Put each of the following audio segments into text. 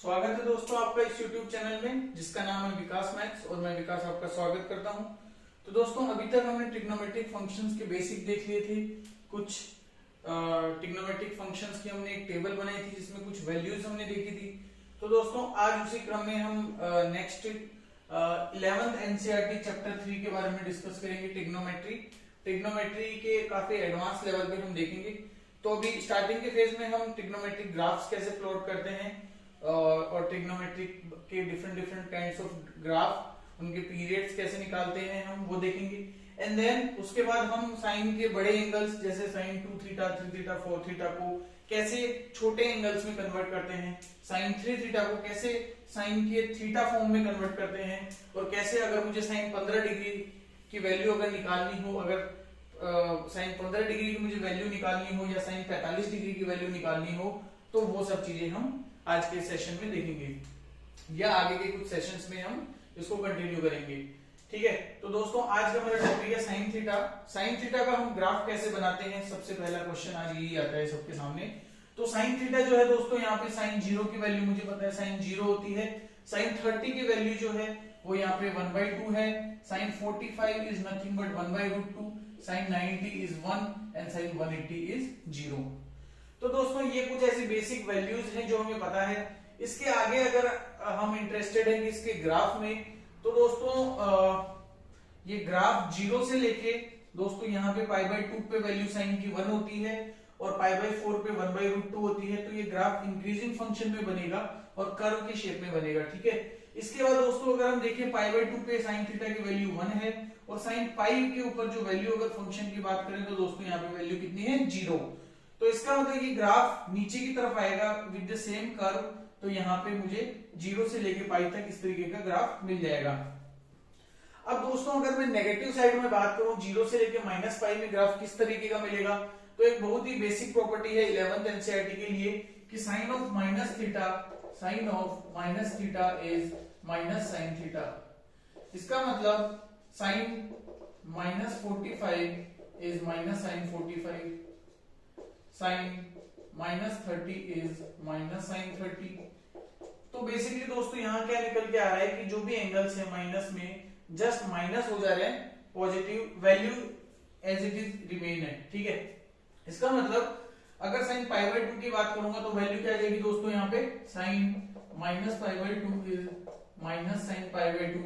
स्वागत है दोस्तों आपका इस YouTube चैनल में जिसका नाम है विकास मैथ्स और मैं विकास आपका स्वागत करता हूं। तो दोस्तों अभी तक हमने ट्रिग्नोमेट्रिक फंक्शंस के बेसिक देख लिए थे। कुछ ट्रिग्नोमेट्रिक फंक्शंस की हमने एक टेबल बनाई थी जिसमें कुछ वैल्यूज हमने देखी थी। तो दोस्तों आज उसी क्रम में हम नेक्स्ट 11th NCERT चैप्टर 3 के बारे में डिस्कस करेंगे। ट्रिग्नोमेट्री के काफी एडवांस लेवल पे हम देखेंगे। तो अभी स्टार्टिंग के फेज में हम ट्रिग्नोमेट्रिक ग्राफ्स कैसे प्लॉट करते हैं और ट्रिग्नोमेट्रिक के डिफरेंट काइंड्स ऑफ ग्राफ, उनके पीरियड्स कैसे निकालते हैं हम वो देखेंगे। एंड देन उसके बाद हम साइन के बड़े एंगल्स जैसे साइन 2 थीटा 3 थीटा 4 थीटा को कैसे छोटे एंगल्स में कन्वर्ट करते हैं, साइन 3 थीटा को कैसे साइन के थीटा फॉर्म में कन्वर्ट करते हैं, और कैसे अगर मुझे साइन 15 डिग्री की वैल्यू अगर निकालनी हो, अगर साइन 15 डिग्री की मुझे वैल्यू निकालनी हो या साइन 45 डिग्री की वैल्यू निकालनी हो, तो वो सब चीजें हम आज के सेशन में देखेंगे या आगे के कुछ सेशंस में हम इसको कंटिन्यू करेंगे। ठीक है, तो दोस्तों आज का मेरा टॉपिक है साइन थीटा। साइन थीटा का हम ग्राफ कैसे बनाते हैं, सबसे पहला क्वेश्चन आज यही आता है सबके सामने। तो साइन थीटा जो है दोस्तों, यहाँ पे साइन 0 की वैल्यू मुझे पता है साइन 0 होती है। साइन 30 की वैल्यू जो है वो यहाँ पे 1/2 है। Sine 45 is nothing but 1/√2, sine 90 is 1 and sine 180 is 0। तो दोस्तों ये कुछ ऐसी बेसिक वैल्यूज हैं जो हमें पता है। इसके आगे अगर हम इंटरेस्टेड हैं कि इसके ग्राफ में, तो दोस्तों ये ग्राफ 0 से लेके दोस्तों यहाँ पे π/2 पे वैल्यू साइन की 1 होती है और π/4 पे 1/√2 होती है। तो ये ग्राफ इंक्रीजिंग फंक्शन में बनेगा और कर्व के शेप में बनेगा। ठीक है, इसके बाद दोस्तों अगर हम देखें π/2 पे साइन थीटा की वैल्यू 1 है और साइन पाई के ऊपर जो वैल्यू अगर फंक्शन की बात करें तो दोस्तों यहाँ पे वैल्यू कितनी है 0। तो इसका मतलब ये ग्राफ नीचे की तरफ आएगा विद द सेम कर्व। तो यहाँ पे मुझे 0 से लेके पाई तक इस तरीके का ग्राफ मिल जाएगा। अब दोस्तों अगर मैं नेगेटिव साइड में बात करूं, 0 से लेके -पाई में ग्राफ किस तरीके का मिलेगा, तो एक बहुत ही बेसिक प्रॉपर्टी है 11th NCERT के लिए कि sine of minus theta is minus sine theta. इसका मतलब sine -45 is minus sine 45, sine -30 is minus sine 30। तो बेसिकली दोस्तों यहाँ क्या निकल के आ रहा है कि जो भी एंगल्स है माइनस में जस्ट माइनस हो जा रहे हैं, positive value as it is remain है। ठीक है, इसका मतलब अगर साइन π/2 की बात करूंगा तो वैल्यू क्या आ जाएगी दोस्तों, यहाँ पे साइन -π/2 इज माइनस साइन π/2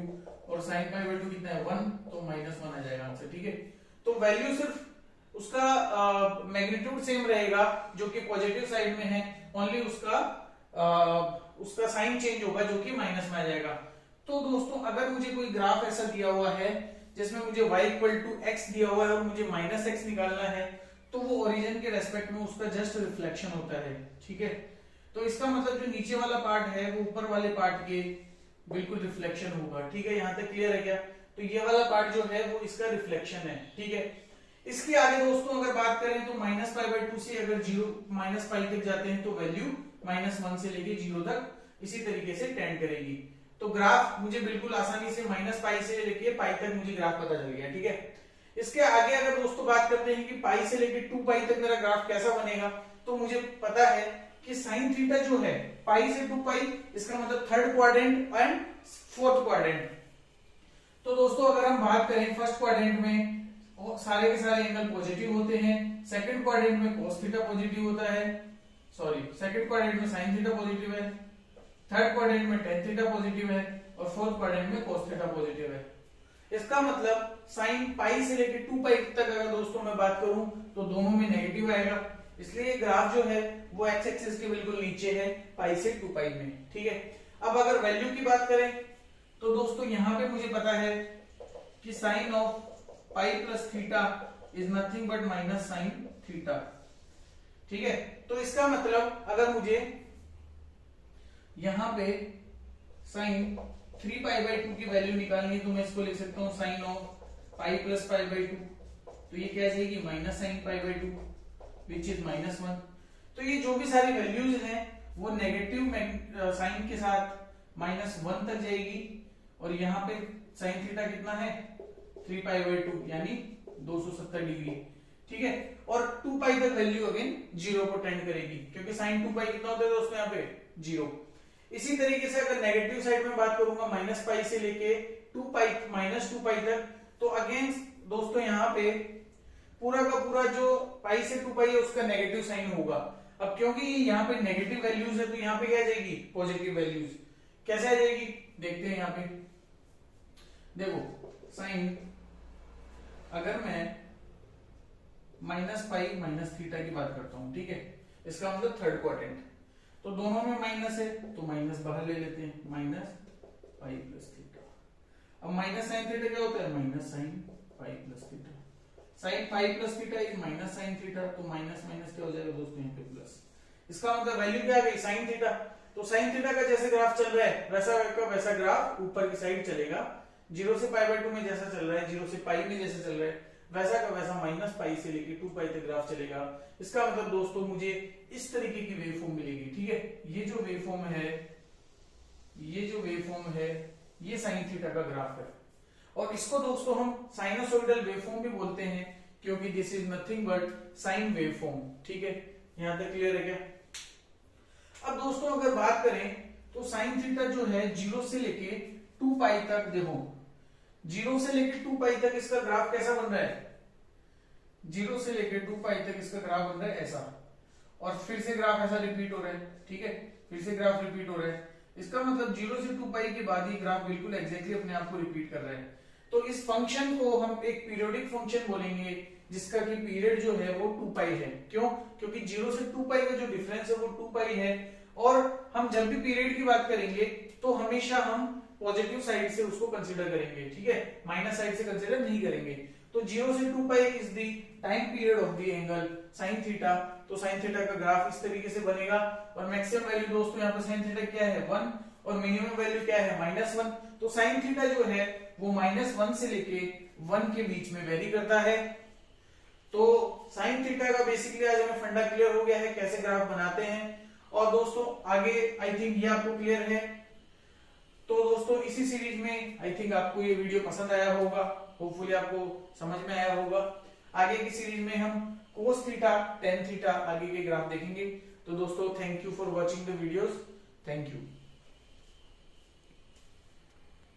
और साइन π/2 कितना है 1, तो -1 आ जाएगा आंसर। ठीक है, तो वैल्यू सिर्फ उसका मैग्नीट्यूड सेम रहेगा जो कि पॉजिटिव साइड में है, ओनली उसका साइन चेंज होगा जो कि माइनस में आ जाएगा। तो दोस्तों अगर मुझे कोई ग्राफ ऐसा दिया हुआ है जिसमें मुझे y = x दिया हुआ है और मुझे -x निकालना है, तो वो ओरिजिन के रेस्पेक्ट में उसका जस्ट रिफ्लेक्शन होता है। ठीक है, तो इसका मतलब जो नीचे वाला पार्ट है वो ऊपर वाले पार्ट के बिल्कुल रिफ्लेक्शन होगा। ठीक है, यहाँ तक क्लियर है क्या? तो ये वाला पार्ट जो है वो इसका रिफ्लेक्शन है। ठीक है, इसके आगे दोस्तों अगर बात करें तो -π/2 से अगर 0 -पाई तक जाते हैं तो वैल्यू -1 से लेके 0 तक इसी तरीके से टेंड करेगी। तो ग्राफ मुझे बिल्कुल आसानी से -पाई से लेके पाई तक मुझे ग्राफ पता चल गया। ठीक है, इसके आगे अगर दोस्तों बात करते हैं कि पाई से लेके 2 पाई तक मेरा ग्राफ कैसा बनेगा, तो मुझे पता है कि साइन थीटा जो है पाई से 2 पाई, इसका मतलब 3rd quadrant and 4th quadrant. तो दोस्तों अगर हम बात करें फर्स्ट क्वाड्रेंट में सारे के सारे एंगल पॉजिटिव होते हैं, सेकंड क्वाड्रेंट में cos थीटा पॉजिटिव होता है, सेकंड क्वाड्रेंट में sin थीटा पॉजिटिव है, थर्ड क्वाड्रेंट में tan थीटा पॉजिटिव है और फोर्थ क्वाड्रेंट में cos थीटा पॉजिटिव है। इसका मतलब साइन पाई से लेके 2 पाई तक अगर दोस्तों मैं बात करूं तो दोनों में नेगेटिव आएगा, इसलिए ग्राफ जो है वो एक्स एक्सिस के बिल्कुल नीचे है पाई से 2 पाई में। ठीक है, अब अगर वैल्यू की बात करें तो दोस्तों यहाँ पे मुझे पता है कि sine of pi plus theta is nothing but minus sine theta. ठीक है, तो इसका मतलब अगर मुझे यहां पे साइन 3π/2 की वैल्यू निकालनी है तो मैं इसको लिख सकता हूं साइन ऑफ पाई प्लस π/2। तो ये क्या जाएगी माइनस साइन π/2 विच इज -1। तो ये जो भी सारी वैल्यूज हैं वो नेगेटिव साइन के साथ -1 तक जाएगी और यहाँ पे साइन थीटा कितना है 3π/2 यानी 270 डिग्री। ठीक है, और 2 पाई तक वैल्यू अगेन 0 को टेंड करेगी क्योंकि साइन 2 पाई कितना होता है दोस्तों यहाँ पे 0। इसी तरीके से अगर नेगेटिव साइड में बात करूंगा माइनस पाई से लेके 2 पाई माइनस 2 पाई तक, तो अगेन दोस्तों यहाँ पे पूरा का पूरा जो पाई से 2 पाई है उसका नेगेटिव साइन होगा। अब क्योंकि यहाँ पे नेगेटिव वैल्यूज है तो यहाँ पे क्या आ जाएगी, पॉजिटिव वैल्यूज। कैसे आ जाएगी देखते हैं। यहाँ पे देखो साइन, अगर मैं माइनस पाई माइनस थीटा की बात करता हूं, ठीक है, इसका मतलब थर्ड क्वाड्रेंट, तो दोनों में माइनस है तो माइनस बाहर ले लेते हैं, माइनस पाई प्लस थीटा। अब माइनस साइन थीटा क्या होता है, minus sine pi plus theta. Sine pi plus theta is minus sine theta, तो माइनस माइनस क्या हो जाएगा दोस्तों यहाँ पे प्लस। इसका मतलब वैल्यू क्या आ गई, साइन थीटा। तो साइन थीटा का जैसे ग्राफ चल रहा है वैसा का वैसा ग्राफ ऊपर की साइड चलेगा। 0 से पाई बाय 2 में जैसा चल रहा है, 0 से पाई में जैसा चल रहा है, वैसा का वैसा माइनस पाई से लेके 2 पाई तक ग्राफ चलेगा। इसका मतलब दोस्तों मुझे इस तरीके की वेवफॉर्म मिलेगी, ठीक है। ये जो वेवफॉर्म है, ये साइन थीटा का ग्राफ है, और इसको दोस्तों हम साइनोसॉइडल वेवफॉर्म भी बोलते हैं, क्योंकि this is nothing but sine waveform, ठीक है। यहां तक क्लियर है क्या? अब दोस्तों अगर बात करें तो साइन थीटा जो है 0 से लेके 2 पाई तक, देखो 0 से लेके 2 पाई तक इसका ग्राफ कैसा बन रहा है, 0 से लेके 2 पाई तक इसका ग्राफ बन रहा है ऐसा, और फिर से ग्राफ ऐसा रिपीट हो रहा है, ठीक है, फिर से ग्राफ रिपीट हो रहा है। इसका मतलब 0 से 2 पाई के बाद ही ग्राफ बिल्कुल एग्जैक्टली अपने आप को रिपीट कर रहा है। तो इस फंक्शन को हम एक पीरियोडिक फंक्शन बोलेंगे, जिसका कि पीरियड जो है वो 2 पाई है। क्यों? क्योंकि 0 से 2 पाई का जो डिफरेंस है वो 2 पाई है, और हम जब भी पीरियड की बात करेंगे तो हमेशा हम पॉजिटिव साइड से उसको कंसीडर करेंगे, ठीक है, माइनस साइड से कंसीडर नहीं करेंगे। तो 0 से 2 pi is the time period of the angle sine theta. तो साइन थीटा का ग्राफ इस तरीके से बनेगा, और मैक्सिमम वैल्यू दोस्तों यहाँ पर साइन थीटा क्या है 1, और मिनिमम वैल्यू क्या है -1। तो साइन थीटा जो है वो -1 से लेके 1 के बीच में वेरी करता है। तो साइन थीटा का बेसिकली आज हमें फंडा क्लियर हो गया है, कैसे ग्राफ बनाते हैं। और दोस्तों आगे आई थिंक ये आपको क्लियर है। तो दोस्तों इसी सीरीज में आई थिंक आपको ये वीडियो पसंद आया होगा, होपफुली आपको समझ में आया होगा। आगे की सीरीज में हम कोस थीटा, टेन थीटा आगे के ग्राफ देखेंगे। तो दोस्तों thank you for watching the videos, thank you.